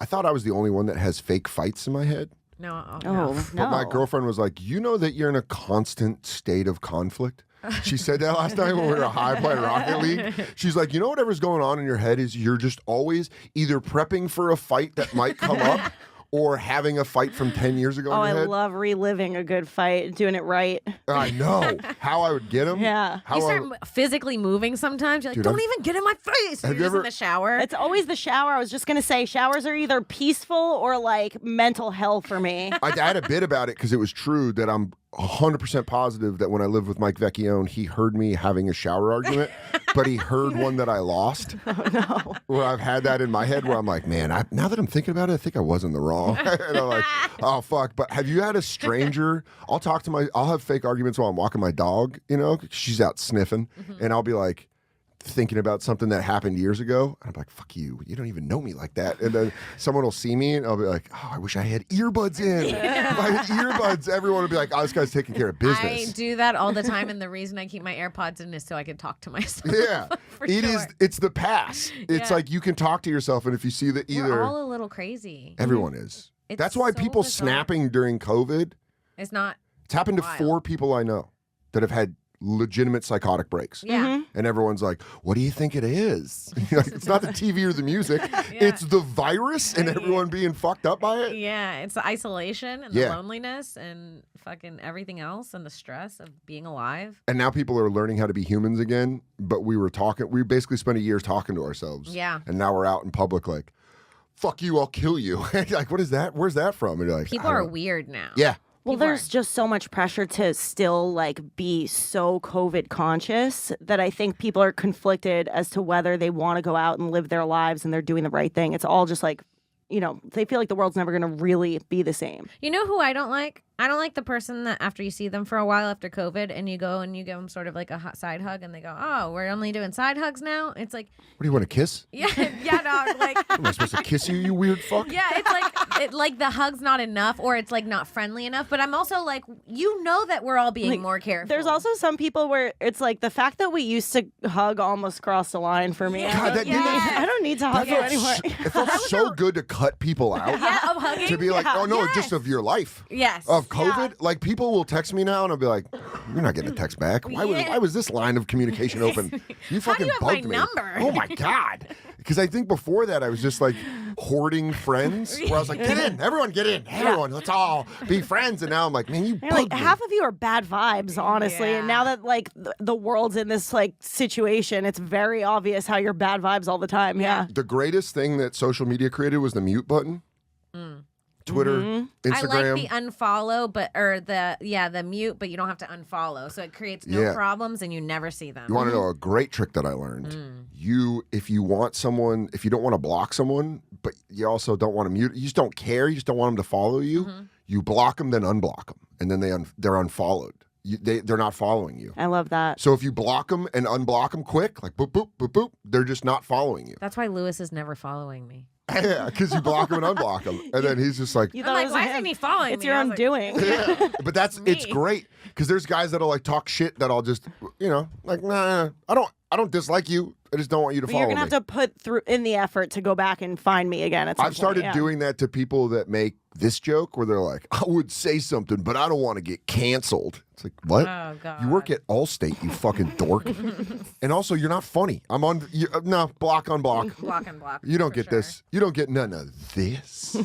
I thought I was the only one that has fake fights in my head. No. But my girlfriend was like, you know that you're in a constant state of conflict? She said that last night when we were high playing Rocket League. She's like, you know whatever's going on in your head is you're just always either prepping for a fight that might come up or having a fight from 10 years ago in your head. I love reliving a good fight, doing it right. I know. How I would get him. Yeah. How You start physically moving sometimes. You're like, Dude, don't even get in my face. You're just in the shower. It's always the shower. I was just going to say, showers are either peaceful or like mental hell for me. I had a bit about it because it was true that I'm 100% positive that when I lived with Mike Vecchione, he heard me having a shower argument, but he heard one that I lost. Oh, no. Where I've had that in my head where I'm like, man, now that I'm thinking about it, I think I was in the wrong. And I'm like, oh, fuck. But have you had a stranger? I'll have fake arguments while I'm walking my dog, you know, she's out sniffing, and I'll be like, thinking about something that happened years ago. And I'm like, fuck you. You don't even know me like that. And then someone will see me and I'll be like, oh, I wish I had earbuds in. If I had earbuds, everyone would be like, oh, this guy's taking care of business. I do that all the time. And the reason I keep my AirPods in is so I can talk to myself. Yeah. It's the pass. It's like you can talk to yourself. And if you see that either. We're all a little crazy. Everyone is. That's why people snapping during COVID. It's not. It's happened to 4 people I know that have had legitimate psychotic breaks. Yeah. And everyone's like, what do you think it is? Like, it's not the TV or the music. It's the virus and everyone being fucked up by it. Yeah. It's the isolation and the loneliness and fucking everything else and the stress of being alive. And now people are learning how to be humans again. But we basically spent a year talking to ourselves. Yeah. And now we're out in public like, fuck you, I'll kill you. Like, what is that? Where's that from? And you're like, people are weird now. Yeah. Well, there's just so much pressure to still like be so COVID conscious that I think people are conflicted as to whether they want to go out and live their lives and they're doing the right thing. It's all just like, you know, they feel like the world's never going to really be the same. You know who I don't like? I don't like the person that after you see them for a while after COVID and you go and you give them sort of like a side hug and they go, oh, we're only doing side hugs now? It's like... What do you want, to kiss? Yeah, dog. Like... Am I supposed to kiss you, you weird fuck? Yeah, it's like the hug's not enough or it's like not friendly enough. But I'm also like, you know that we're all being like, more careful. There's also some people where it's like the fact that we used to hug almost crossed the line for me. God, I don't need to hug you anymore. It felt so good to cut people out. Yeah, of hugging. To be like, oh no, just of your life. Yes. Of COVID. Like people will text me now and I'll be like, you're not getting a text back. Why was this line of communication open? You fucking bugged me. Number? Oh my God. Because I think before that I was just like hoarding friends where I was like, get in, everyone get in. Everyone, let's all be friends. And now I'm like, man, you bugged me. Half of you are bad vibes, honestly. Yeah. And now that like the world's in this like situation, it's very obvious how you're bad vibes all the time. Yeah. The greatest thing that social media created was the mute button. Twitter, Instagram. I like the unfollow, the mute, but you don't have to unfollow. So it creates no problems and you never see them. You want to know a great trick that I learned? If you don't want to block someone, but you also don't want to mute, you just don't care, you just don't want them to follow you, you block them, then unblock them. And then they're unfollowed. They're not following you. I love that. So if you block them and unblock them quick, like boop, boop, boop, boop, they're just not following you. That's why Lewis is never following me. Yeah, because you block him and unblock him. And then he's just like... I'm like, why isn't he following me? It's your undoing. Yeah. But it's great. Because there's guys that'll like talk shit that I'll just, like, nah, I don't dislike you. I just don't want you to follow me. You're going to have to put in the effort to go back and find me again at some I've started doing that to people that make this joke where they're like, I would say something, but I don't want to get canceled. It's like, what? Oh, God. You work at Allstate, you fucking dork. And also, you're not funny. I'm on, no, block on block. Block and block. You don't get this. You don't get none of this.